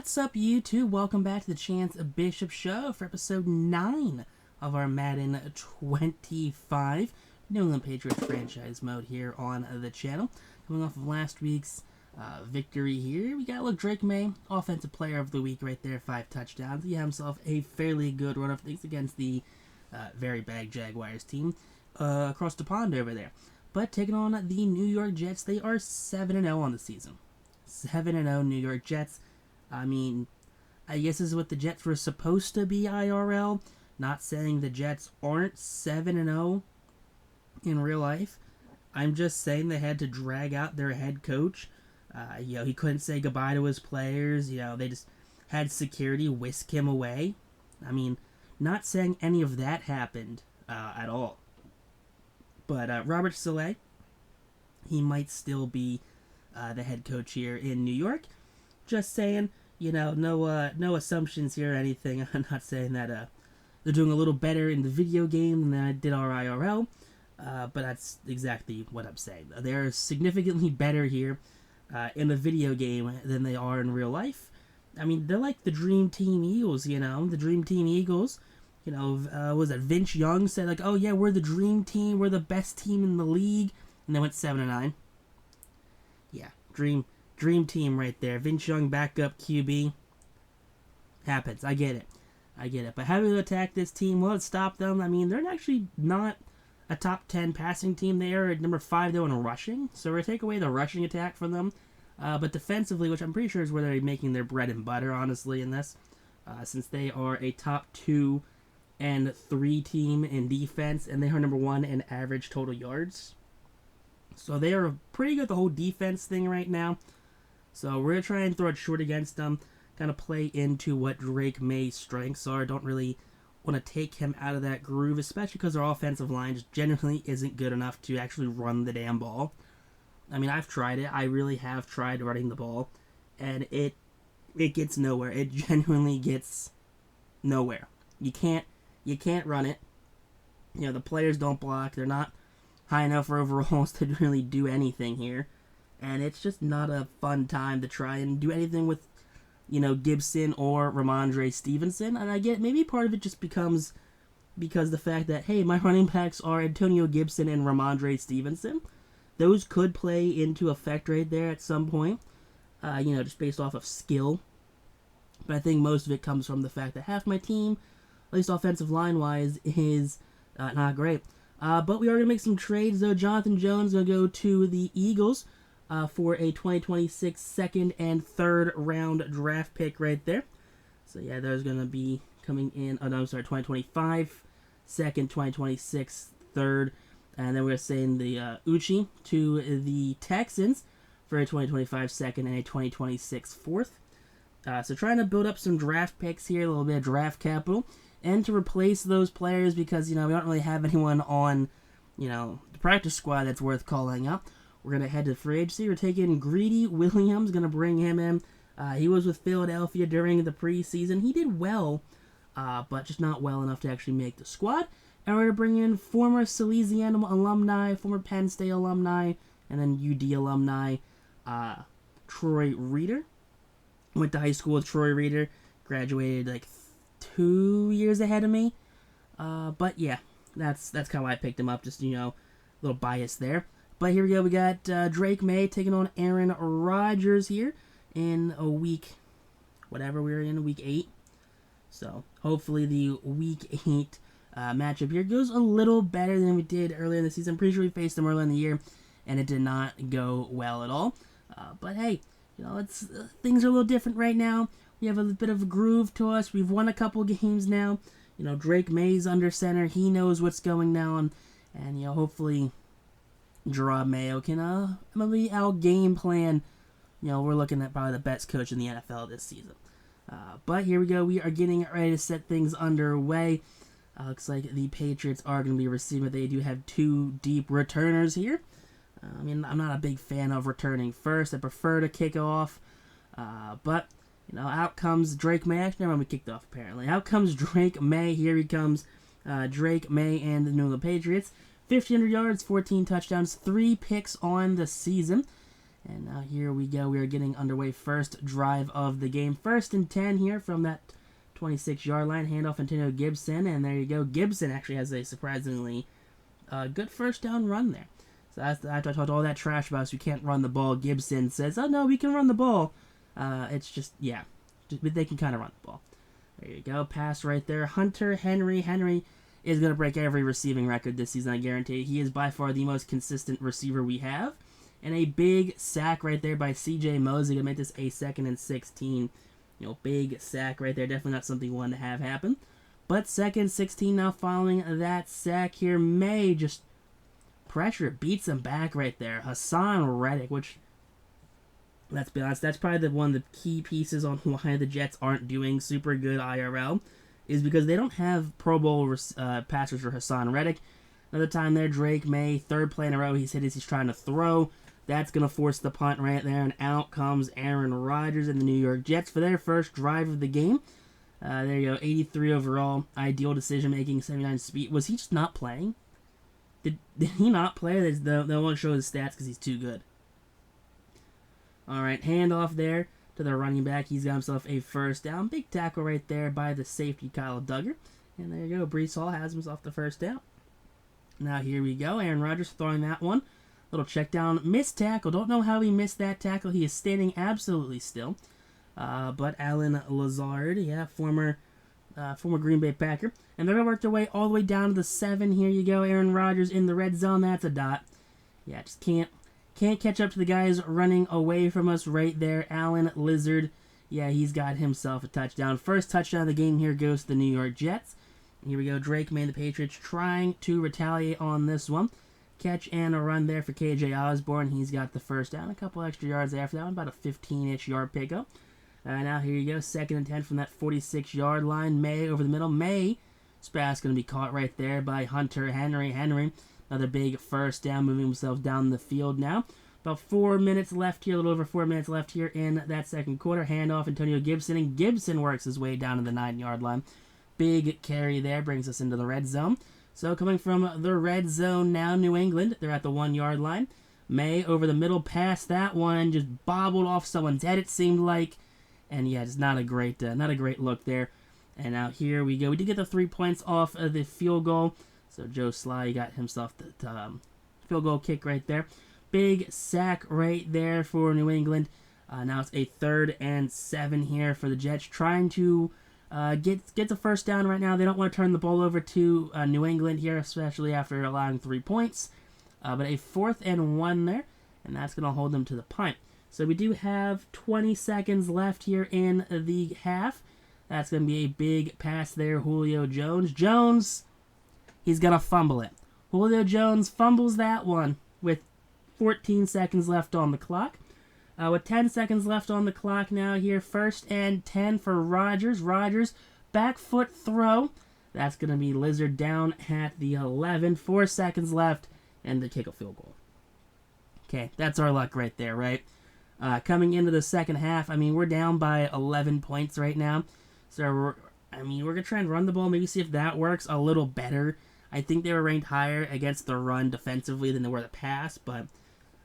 What's up, YouTube? Welcome back to the Chance Bishop Show for episode 9 of our Madden 25 New England Patriots franchise mode here on the channel. Coming off of last week's victory here, we got a little Drake May, Offensive Player of the Week right there, 5 touchdowns. He had himself a fairly good run of things against the very bad Jaguars team across the pond over there. But taking on the New York Jets, they are 7-0 on the season. 7-0 New York Jets. I mean, I guess this is what the Jets were supposed to be IRL. Not saying the Jets aren't 7-0 in real life. I'm just saying they had to drag out their head coach. He couldn't say goodbye to his players. They just had security whisk him away. I mean, not saying any of that happened at all. But Robert Saleh, he might still be the head coach here in New York. Just saying, no assumptions here or anything. I'm not saying that they're doing a little better in the video game than I did our IRL, but that's exactly what I'm saying. They're significantly better here in the video game than they are in real life. I mean, they're like the Dream Team Eagles, the Dream Team Eagles. Was it Vince Young said, like, oh yeah, we're the Dream Team, we're the best team in the league, and they went 7-9. Yeah, Dream Team right there. Vince Young, backup QB. Happens. I get it. But how do we attack this team? Will it stop them? I mean, they're actually not a top 10 passing team. They are at number 5, though, in rushing. So we're going to take away the rushing attack from them. But defensively, which I'm pretty sure is where they're making their bread and butter, honestly, in this. Since they are a top 2 and 3 team in defense, and they are number 1 in average total yards. So they are pretty good at the whole defense thing right now. So we're going to try and throw it short against them, kind of play into what Drake May's strengths are. Don't really want to take him out of that groove, especially because our offensive line just generally isn't good enough to actually run the damn ball. I mean, I've tried it. I really have tried running the ball, and it gets nowhere. It genuinely gets nowhere. You can't run it. The players don't block. They're not high enough for overalls to really do anything here. And it's just not a fun time to try and do anything with, Gibson or Ramondre Stevenson. And I get maybe part of it just becomes because the fact that, hey, my running backs are Antonio Gibson and Ramondre Stevenson. Those could play into effect right there at some point, just based off of skill. But I think most of it comes from the fact that half my team, at least offensive line-wise, is not great. But we are going to make some trades, though. Jonathan Jones is going to go to the Eagles for a 2026 second and third round draft pick right there. So, yeah, there's going to be coming in, 2025 second, 2026 third. And then we're saying the Uchi to the Texans for a 2025 second and a 2026 fourth. So trying to build up some draft picks here, a little bit of draft capital. And to replace those players because, we don't really have anyone on, the practice squad that's worth calling up. We're going to head to free agency. We're taking Greedy Williams, going to bring him in. He was with Philadelphia during the preseason. He did well, but just not well enough to actually make the squad. And we're going to bring in former Salesian alumni, former Penn State alumni, and then UD alumni, Troy Reader. Went to high school with Troy Reader. Graduated like 2 years ahead of me. But yeah, that's kind of why I picked him up. Just, a little bias there. But here we go. We got Drake May taking on Aaron Rodgers here in a week, whatever we're in, week 8. So hopefully the week 8 matchup here goes a little better than we did earlier in the season. I'm pretty sure we faced them earlier in the year, and it did not go well at all. But hey, it's things are a little different right now. We have a bit of a groove to us. We've won a couple games now. Drake May's under center. He knows what's going on. And hopefully Gerard Mayo can maybe our game plan. We're looking at probably the best coach in the NFL this season. But here we go. We are getting ready to set things underway. Looks like the Patriots are going to be receiving. They do have 2 deep returners here. I'm not a big fan of returning first. I prefer to kick off. But out comes Drake May. Actually, never mind, we kicked off, apparently. Out comes Drake May. Here he comes, Drake May and the New England Patriots. 1,500 yards, 14 touchdowns, 3 picks on the season. And now here we go. We are getting underway. First drive of the game. 1st and 10 here from that 26-yard line. Handoff Antonio Gibson. And there you go. Gibson actually has a surprisingly good first down run there. So after I talked all that trash about us, we can't run the ball, Gibson says, oh no, we can run the ball. It's just, yeah, they can kind of run the ball. There you go. Pass right there. Hunter Henry. Henry is going to break every receiving record this season, I guarantee. He is by far the most consistent receiver we have. And a big sack right there by C.J. Mosley to make this a 2nd and 16. You know, big sack right there. Definitely not something you want to have happen. But 2nd and 16 now following that sack here. May just pressure beats him back right there. Hassan Reddick, which, let's be honest, that's probably one of the key pieces on why the Jets aren't doing super good IRL, is because they don't have Pro Bowl passers for Hassan Reddick. Another time there, Drake May, 3rd play in a row, he's hit as he's trying to throw. That's going to force the punt right there, and out comes Aaron Rodgers and the New York Jets for their first drive of the game. There you go, 83 overall, ideal decision-making, 79 speed. Was he just not playing? Did he not play? They won't show his stats because he's too good. All right, handoff there to the running back. He's got himself a first down. Big tackle right there by the safety, Kyle Duggar. And there you go, Breece Hall has himself the first down. Now here we go, Aaron Rodgers throwing that one. Little check down, missed tackle. Don't know how he missed that tackle. He is standing absolutely still. But Alan Lazard, yeah, former Green Bay Packer. And they're going to work their way all the way down to the 7. Here you go, Aaron Rodgers in the red zone. That's a dot. Yeah, just can't catch up to the guys running away from us right there. Alan Lizard, yeah, he's got himself a touchdown. First touchdown of the game here goes to the New York Jets. Here we go, Drake May, the Patriots, trying to retaliate on this one. Catch and a run there for KJ Osborne. He's got the first down. A couple extra yards after that one, about a 15-ish yard pickup. Now here you go, 2nd and 10 from that 46-yard line. May over the middle. May, pass going to be caught right there by Hunter Henry. Henry, another big first down, moving himself down the field now. About 4 minutes left here, a little over 4 minutes left here in that second quarter. Handoff, Antonio Gibson, and Gibson works his way down to the 9-yard line. Big carry there, brings us into the red zone. So coming from the red zone now, New England, they're at the 1-yard line. May over the middle, past that one, just bobbled off someone's head, it seemed like. And yeah, it's not a great look there. And now here we go. We did get the 3 points off of the field goal. So Joe Sly got himself the field goal kick right there. Big sack right there for New England. Now it's a 3rd and 7 here for the Jets, trying to get the first down right now. They don't want to turn the ball over to New England here, especially after allowing 3 points. But a 4th and 1 there, and that's going to hold them to the punt. So we do have 20 seconds left here in the half. That's going to be a big pass there, Julio Jones. Jones, he's going to fumble it. Julio Jones fumbles that one with 14 seconds left on the clock. With 10 seconds left on the clock now here, 1st and 10 for Rodgers. Rodgers, back foot throw. That's going to be Lizard down at the 11. 4 seconds left, and they kick a field goal. Okay, that's our luck right there, right? Coming into the second half, I mean, we're down by 11 points right now. So, we're going to try and run the ball, maybe see if that works a little better. I think they were ranked higher against the run defensively than they were the pass, but,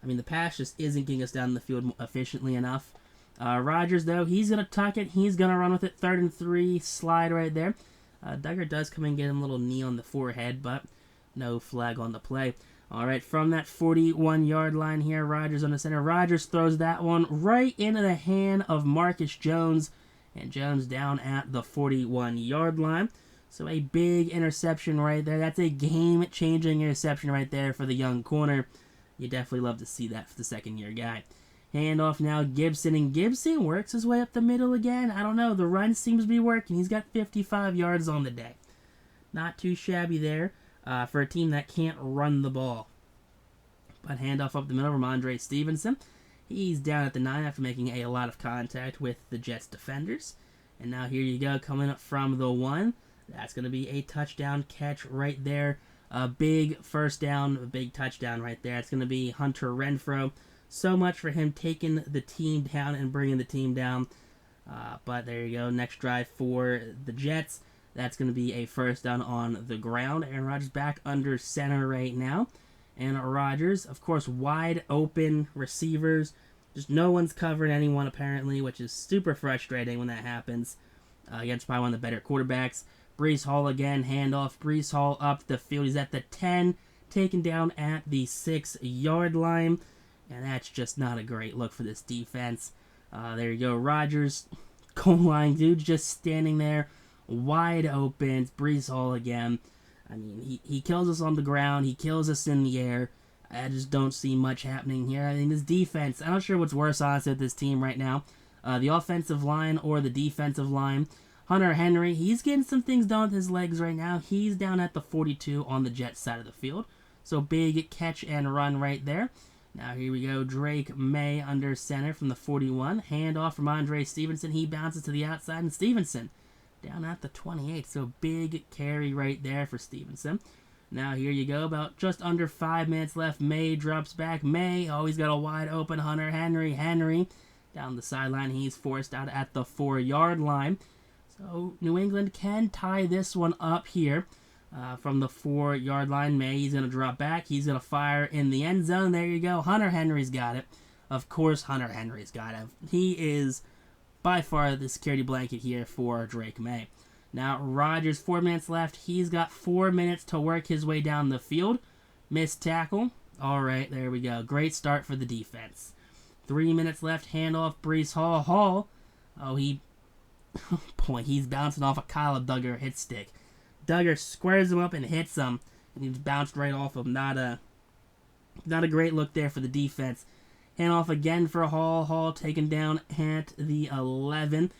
I mean, the pass just isn't getting us down the field efficiently enough. Rodgers, though, he's going to tuck it. He's going to run with it. 3rd and 3, slide right there. Duggar does come and get him a little knee on the forehead, but no flag on the play. All right, from that 41-yard line here, Rodgers on the center. Rodgers throws that one right into the hand of Marcus Jones, and Jones down at the 41-yard line. So a big interception right there. That's a game-changing interception right there for the young corner. You definitely love to see that for the second-year guy. Handoff now, Gibson, and Gibson works his way up the middle again. I don't know, the run seems to be working. He's got 55 yards on the day. Not too shabby there. For a team that can't run the ball. But handoff up the middle, Ramondre Stevenson. He's down at the 9 after making a lot of contact with the Jets defenders. And now here you go, coming up from the 1. That's going to be a touchdown catch right there. A big first down, a big touchdown right there. It's going to be Hunter Renfrow. So much for him taking the team down and bringing the team down. But there you go, next drive for the Jets. That's going to be a first down on the ground. Aaron Rodgers back under center right now. And Rodgers, of course, wide open receivers. Just no one's covering anyone apparently, which is super frustrating when that happens against probably one of the better quarterbacks. Breece Hall again, handoff. Breece Hall up the field. He's at the 10, taken down at the 6-yard line. And that's just not a great look for this defense. There you go. Rodgers, goal line dude, just standing there wide open. It's Breece Hall again. I mean, he kills us on the ground. He kills us in the air. I just don't see much happening here. I mean, this defense, I'm not sure what's worse, honestly, with this team right now. The offensive line or the defensive line. Hunter Henry, he's getting some things done with his legs right now. He's down at the 42 on the Jets side of the field. So big catch and run right there. Now here we go. Drake May under center from the 41. Handoff from Andre Stevenson. He bounces to the outside, and Stevenson down at the 28. So big carry right there for Stevenson. Now here you go. About just under 5 minutes left. May drops back. May, oh, he's got a wide open Hunter Henry. Henry down the sideline. He's forced out at the 4-yard line. So New England can tie this one up here from the 4-yard line. May, he's going to drop back. He's going to fire in the end zone. There you go. Hunter Henry's got it. Of course, Hunter Henry's got it. He is by far the security blanket here for Drake May. Now, Rodgers, 4 minutes left. He's got 4 minutes to work his way down the field. Missed tackle. All right, there we go. Great start for the defense. 3 minutes left. Handoff, Breece Hall. Hall. Oh, he's bouncing off a Kyle Duggar hit stick. Duggar squares him up and hits him, and he's bounced right off him. Not a great look there for the defense. Handoff again for Hall. Hall taken down at the 11.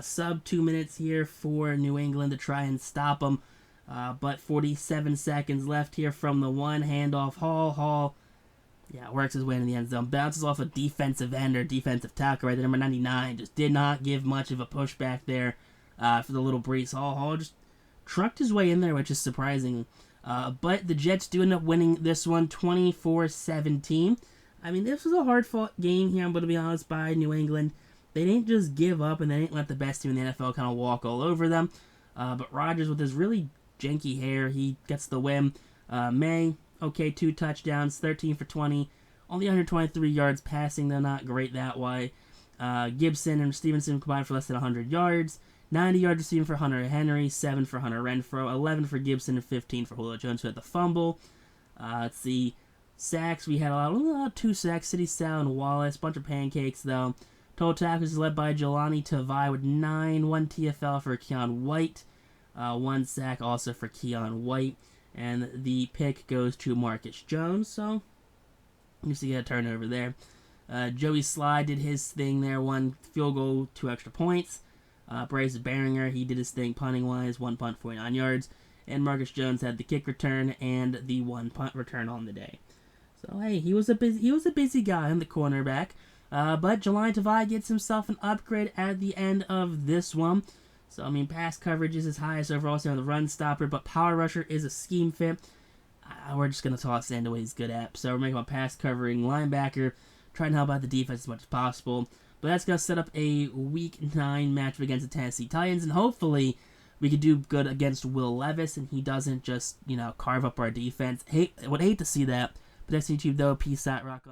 Sub 2 minutes here for New England to try and stop him. But 47 seconds left here from the 1. Handoff Hall. Hall, yeah, works his way into the end zone. Bounces off a defensive end or defensive tackle right there, number 99. Just did not give much of a pushback there for the little Breece Hall. Hall just trucked his way in there, which is surprising. But the Jets do end up winning this one 24-17. I mean, this was a hard-fought game here, I'm going to be honest, by New England. They didn't just give up, and they didn't let the best team in the NFL kind of walk all over them. But Rodgers, with his really janky hair, he gets the win. May, okay, 2 touchdowns, 13 for 20. Only 123 yards passing, though not great that way. Gibson and Stevenson combined for less than 100 yards. 90 yards receiving for Hunter Henry, 7 for Hunter Renfrow, 11 for Gibson, and 15 for Julio Jones, who had the fumble. Let's see. Sacks, we had a lot 2 sacks, City Sal and Wallace, bunch of pancakes, though. Total tackles led by Jelani Tavai with 9, 1 TFL for Keon White, 1 sack also for Keon White, and the pick goes to Marcus Jones, so you see a turnover there. Joey Sly did his thing there, 1 field goal, 2 extra points. Bryce Baringer, he did his thing punting-wise, 1 punt, 49 yards, and Marcus Jones had the kick return and the 1 punt return on the day. So hey, he was a busy guy in the cornerback. But Jelani Tavai gets himself an upgrade at the end of this one. So, I mean, pass coverage is his highest overall, so on the run stopper, but power rusher is a scheme fit. We're just going to toss in what he's good at. So, we're making him a pass covering linebacker, trying to help out the defense as much as possible. But that's going to set up a Week 9 matchup against the Tennessee Titans, and hopefully we could do good against Will Levis, and he doesn't just, carve up our defense. I would hate to see that. But that's YouTube, though. Peace out, rock on.